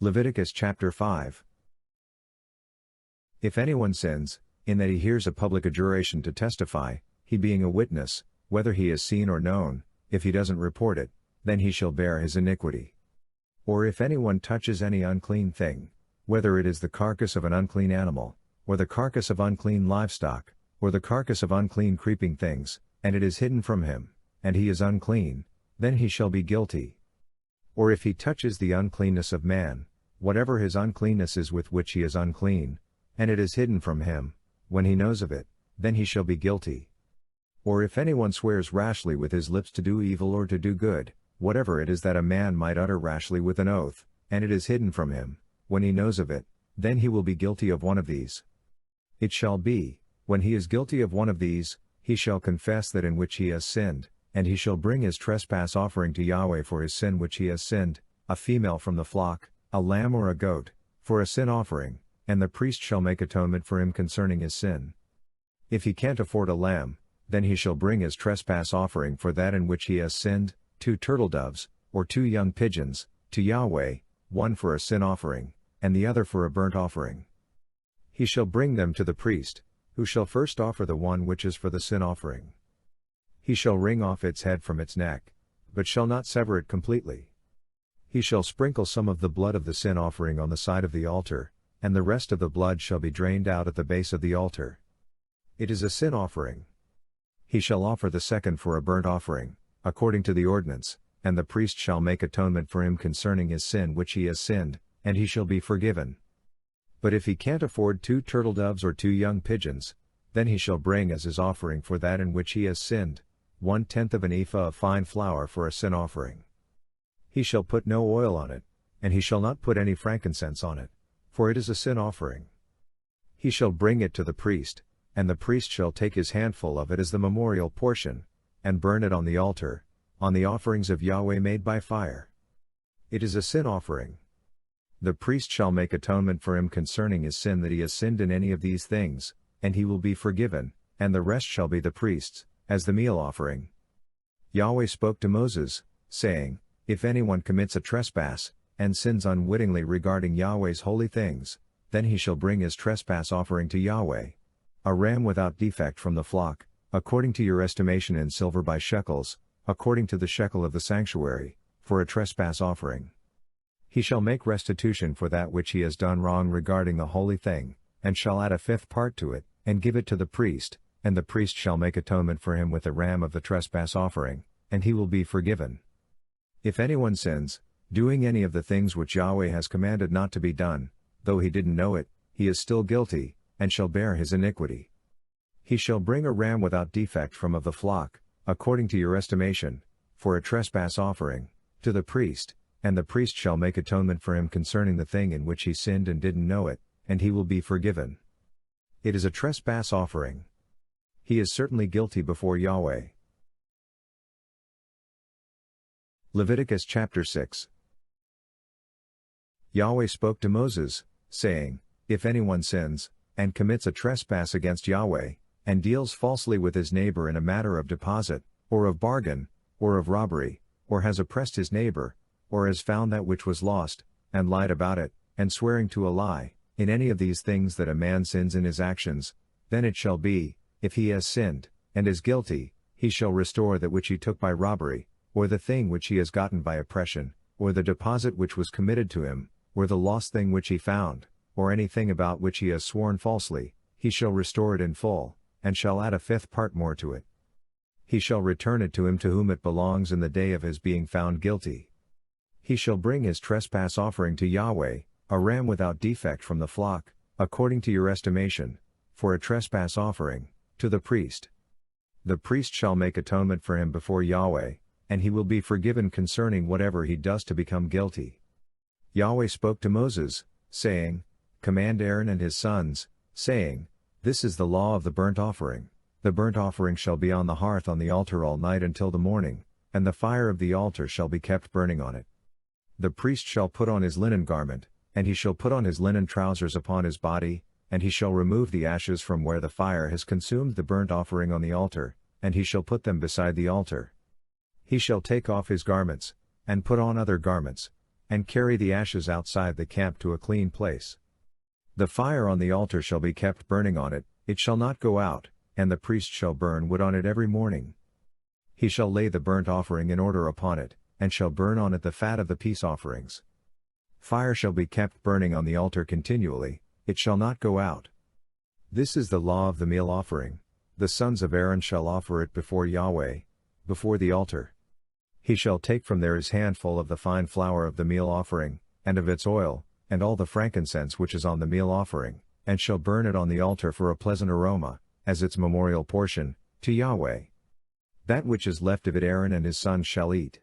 Leviticus chapter 5. If anyone sins, in that he hears a public adjuration to testify, he being a witness, whether he is seen or known, if he doesn't report it, then he shall bear his iniquity. Or if anyone touches any unclean thing, whether it is the carcass of an unclean animal, or the carcass of unclean livestock, or the carcass of unclean creeping things, and it is hidden from him, and he is unclean, then he shall be guilty. Or if he touches the uncleanness of man, whatever his uncleanness is with which he is unclean, and it is hidden from him, when he knows of it, then he shall be guilty. Or if anyone swears rashly with his lips to do evil or to do good, whatever it is that a man might utter rashly with an oath, and it is hidden from him, when he knows of it, then he will be guilty of one of these. It shall be, when he is guilty of one of these, he shall confess that in which he has sinned, and he shall bring his trespass offering to Yahweh for his sin which he has sinned, a female from the flock, a lamb or a goat, for a sin offering, and the priest shall make atonement for him concerning his sin. If he can't afford a lamb, then he shall bring his trespass offering for that in which he has sinned, 2 turtle doves, or 2 young pigeons, to Yahweh, one for a sin offering, and the other for a burnt offering. He shall bring them to the priest, who shall first offer the one which is for the sin offering. He shall wring off its head from its neck, but shall not sever it completely. He shall sprinkle some of the blood of the sin offering on the side of the altar, and the rest of the blood shall be drained out at the base of the altar. It is a sin offering. He shall offer the second for a burnt offering, according to the ordinance, and the priest shall make atonement for him concerning his sin which he has sinned, and he shall be forgiven. But if he can't afford 2 turtle doves or 2 young pigeons, then he shall bring as his offering for that in which he has sinned, 1/10 of an ephah of fine flour for a sin offering. He shall put no oil on it, and he shall not put any frankincense on it, for it is a sin offering. He shall bring it to the priest, and the priest shall take his handful of it as the memorial portion, and burn it on the altar, on the offerings of Yahweh made by fire. It is a sin offering. The priest shall make atonement for him concerning his sin that he has sinned in any of these things, and he will be forgiven, and the rest shall be the priest's, as the meal offering. Yahweh spoke to Moses, saying, If anyone commits a trespass, and sins unwittingly regarding Yahweh's holy things, then he shall bring his trespass offering to Yahweh, a ram without defect from the flock, according to your estimation in silver by shekels, according to the shekel of the sanctuary, for a trespass offering. He shall make restitution for that which he has done wrong regarding the holy thing, and shall add a 5th part to it, and give it to the priest, and the priest shall make atonement for him with the ram of the trespass offering, and he will be forgiven. If anyone sins, doing any of the things which Yahweh has commanded not to be done, though he didn't know it, he is still guilty, and shall bear his iniquity. He shall bring a ram without defect from of the flock, according to your estimation, for a trespass offering, to the priest, and the priest shall make atonement for him concerning the thing in which he sinned and didn't know it, and he will be forgiven. It is a trespass offering. He is certainly guilty before Yahweh. Leviticus chapter 6. Yahweh spoke to Moses, saying, If anyone sins, and commits a trespass against Yahweh, and deals falsely with his neighbor in a matter of deposit, or of bargain, or of robbery, or has oppressed his neighbor, or has found that which was lost, and lied about it, and swearing to a lie, in any of these things that a man sins in his actions, then it shall be, if he has sinned, and is guilty, he shall restore that which he took by robbery, or the thing which he has gotten by oppression, or the deposit which was committed to him, or the lost thing which he found, or anything about which he has sworn falsely, he shall restore it in full, and shall add a 5th part more to it. He shall return it to him to whom it belongs in the day of his being found guilty. He shall bring his trespass offering to Yahweh, a ram without defect from the flock, according to your estimation, for a trespass offering, to the priest. The priest shall make atonement for him before Yahweh, and he will be forgiven concerning whatever he does to become guilty. Yahweh spoke to Moses, saying, Command Aaron and his sons, saying, This is the law of the burnt offering. The burnt offering shall be on the hearth on the altar all night until the morning, and the fire of the altar shall be kept burning on it. The priest shall put on his linen garment, and he shall put on his linen trousers upon his body, and he shall remove the ashes from where the fire has consumed the burnt offering on the altar, and he shall put them beside the altar. He shall take off his garments, and put on other garments, and carry the ashes outside the camp to a clean place. The fire on the altar shall be kept burning on it, it shall not go out, and the priest shall burn wood on it every morning. He shall lay the burnt offering in order upon it, and shall burn on it the fat of the peace offerings. Fire shall be kept burning on the altar continually, it shall not go out. This is the law of the meal offering. The sons of Aaron shall offer it before Yahweh, before the altar. He shall take from there his handful of the fine flour of the meal offering, and of its oil, and all the frankincense which is on the meal offering, and shall burn it on the altar for a pleasant aroma, as its memorial portion, to Yahweh. That which is left of it Aaron and his sons shall eat.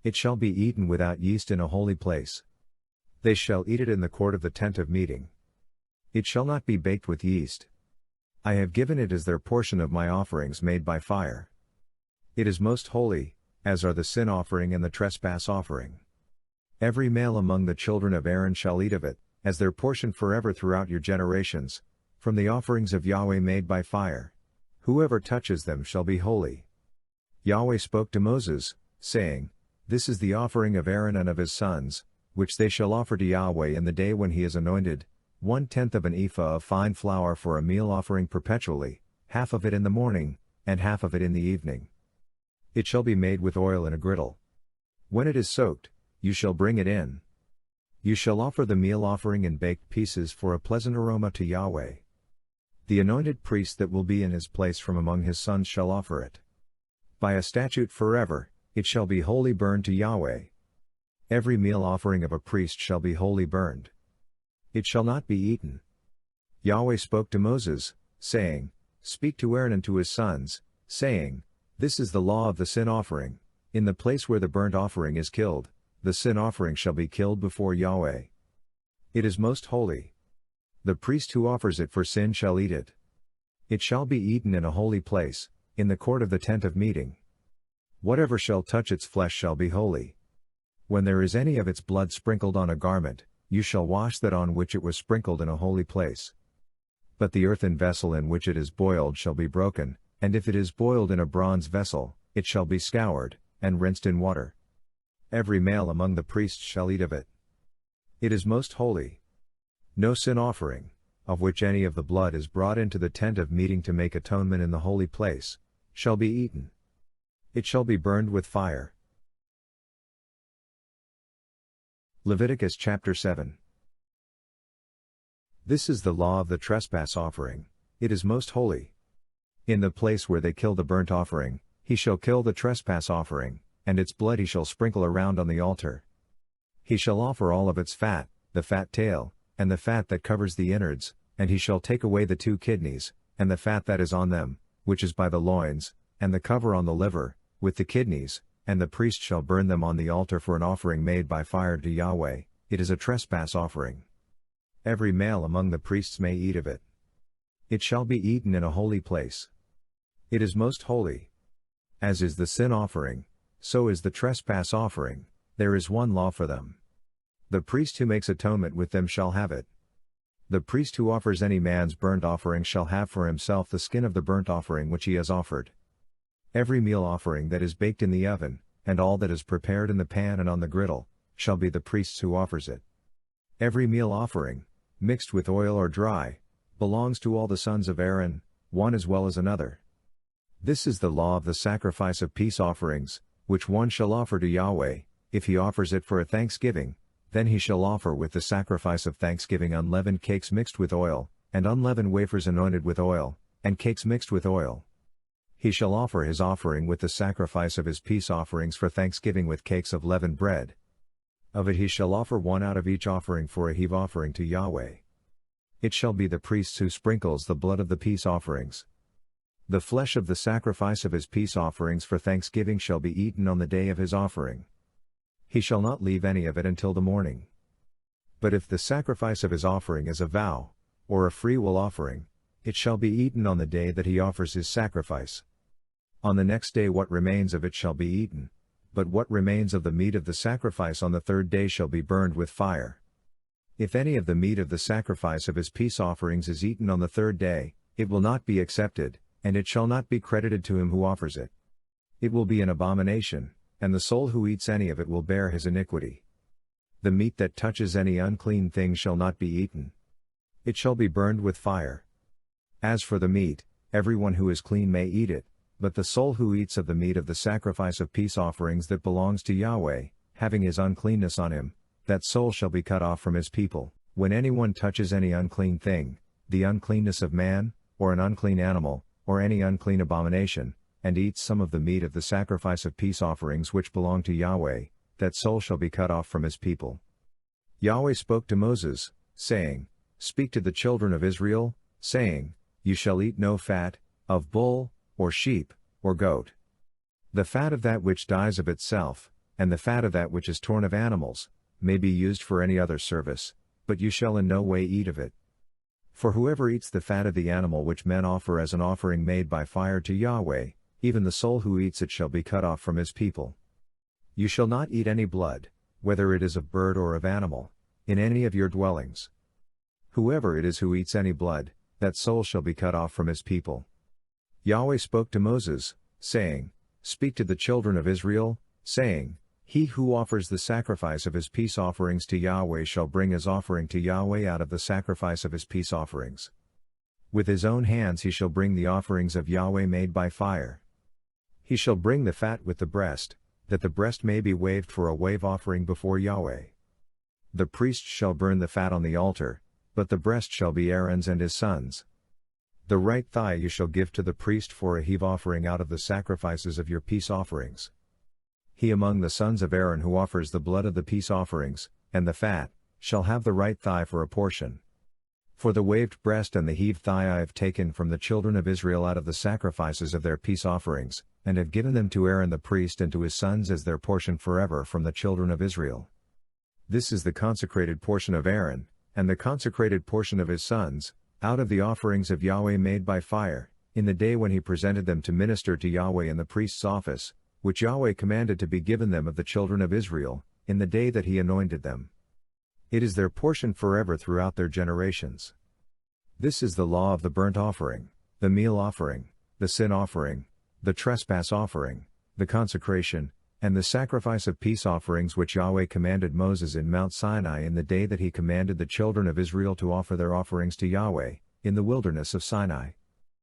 It shall be eaten without yeast in a holy place. They shall eat it in the court of the tent of meeting. It shall not be baked with yeast. I have given it as their portion of my offerings made by fire. It is most holy, as are the sin offering and the trespass offering. Every male among the children of Aaron shall eat of it, as their portion forever throughout your generations, from the offerings of Yahweh made by fire. Whoever touches them shall be holy. Yahweh spoke to Moses, saying, This is the offering of Aaron and of his sons, which they shall offer to Yahweh in the day when he is anointed, 1/10 of an ephah of fine flour for a meal offering perpetually, half of it in the morning, and half of it in the evening. It shall be made with oil in a griddle. When it is soaked, you shall bring it in. You shall offer the meal offering in baked pieces for a pleasant aroma to Yahweh. The anointed priest that will be in his place from among his sons shall offer it. By a statute forever, it shall be wholly burned to Yahweh. Every meal offering of a priest shall be wholly burned. It shall not be eaten. Yahweh spoke to Moses, saying, Speak to Aaron and to his sons, saying, This is the law of the sin offering. In the place where the burnt offering is killed, the sin offering shall be killed before Yahweh. It is most holy. The priest who offers it for sin shall eat it. It shall be eaten in a holy place, in the court of the tent of meeting. Whatever shall touch its flesh shall be holy. When there is any of its blood sprinkled on a garment, you shall wash that on which it was sprinkled in a holy place. But the earthen vessel in which it is boiled shall be broken, and if it is boiled in a bronze vessel, it shall be scoured, and rinsed in water. Every male among the priests shall eat of it. It is most holy. No sin offering, of which any of the blood is brought into the tent of meeting to make atonement in the holy place, shall be eaten. It shall be burned with fire. Leviticus chapter 7. This is the law of the trespass offering, it is most holy. In the place where they kill the burnt offering, he shall kill the trespass offering, and its blood he shall sprinkle around on the altar. He shall offer all of its fat, the fat tail, and the fat that covers the innards, and he shall take away the 2 kidneys, and the fat that is on them, which is by the loins, and the cover on the liver, with the kidneys, and the priest shall burn them on the altar for an offering made by fire to Yahweh. It is a trespass offering. Every male among the priests may eat of it. It shall be eaten in a holy place. It is most holy. As is the sin offering, so is the trespass offering, there is one law for them. The priest who makes atonement with them shall have it. The priest who offers any man's burnt offering shall have for himself the skin of the burnt offering which he has offered. Every meal offering that is baked in the oven, and all that is prepared in the pan and on the griddle, shall be the priest's who offers it. Every meal offering, mixed with oil or dry, belongs to all the sons of Aaron, one as well as another. This is the law of the sacrifice of peace offerings, which one shall offer to Yahweh. If he offers it for a thanksgiving, then he shall offer with the sacrifice of thanksgiving unleavened cakes mixed with oil, and unleavened wafers anointed with oil, and cakes mixed with oil. He shall offer his offering with the sacrifice of his peace offerings for thanksgiving with cakes of leavened bread. Of it he shall offer one out of each offering for a heave offering to Yahweh. It shall be the priest who sprinkles the blood of the peace offerings. The flesh of the sacrifice of his peace offerings for thanksgiving shall be eaten on the day of his offering. He shall not leave any of it until the morning. But if the sacrifice of his offering is a vow, or a freewill offering, it shall be eaten on the day that he offers his sacrifice. On the next day what remains of it shall be eaten, but what remains of the meat of the sacrifice on the 3rd day shall be burned with fire. If any of the meat of the sacrifice of his peace offerings is eaten on the 3rd day, it will not be accepted, and it shall not be credited to him who offers it. It will be an abomination, and the soul who eats any of it will bear his iniquity. The meat that touches any unclean thing shall not be eaten. It shall be burned with fire. As for the meat, everyone who is clean may eat it, but the soul who eats of the meat of the sacrifice of peace offerings that belongs to Yahweh, having his uncleanness on him, that soul shall be cut off from his people. When anyone touches any unclean thing, the uncleanness of man, or an unclean animal, or any unclean abomination, and eats some of the meat of the sacrifice of peace offerings which belong to Yahweh, that soul shall be cut off from his people. Yahweh spoke to Moses, saying, Speak to the children of Israel, saying, You shall eat no fat, of bull, or sheep, or goat. The fat of that which dies of itself, and the fat of that which is torn of animals, may be used for any other service, but you shall in no way eat of it. For whoever eats the fat of the animal which men offer as an offering made by fire to Yahweh, even the soul who eats it shall be cut off from his people. You shall not eat any blood, whether it is of bird or of animal, in any of your dwellings. Whoever it is who eats any blood, that soul shall be cut off from his people. Yahweh spoke to Moses, saying, Speak to the children of Israel, saying, He who offers the sacrifice of his peace offerings to Yahweh shall bring his offering to Yahweh out of the sacrifice of his peace offerings. With his own hands he shall bring the offerings of Yahweh made by fire. He shall bring the fat with the breast, that the breast may be waved for a wave offering before Yahweh. The priest shall burn the fat on the altar, but the breast shall be Aaron's and his sons'. The right thigh you shall give to the priest for a heave offering out of the sacrifices of your peace offerings. He among the sons of Aaron who offers the blood of the peace offerings, and the fat, shall have the right thigh for a portion. For the waved breast and the heaved thigh I have taken from the children of Israel out of the sacrifices of their peace offerings, and have given them to Aaron the priest and to his sons as their portion forever from the children of Israel. This is the consecrated portion of Aaron, and the consecrated portion of his sons, out of the offerings of Yahweh made by fire, in the day when he presented them to minister to Yahweh in the priest's office, which Yahweh commanded to be given them of the children of Israel, in the day that he anointed them. It is their portion forever throughout their generations. This is the law of the burnt offering, the meal offering, the sin offering, the trespass offering, the consecration, and the sacrifice of peace offerings which Yahweh commanded Moses in Mount Sinai in the day that he commanded the children of Israel to offer their offerings to Yahweh, in the wilderness of Sinai.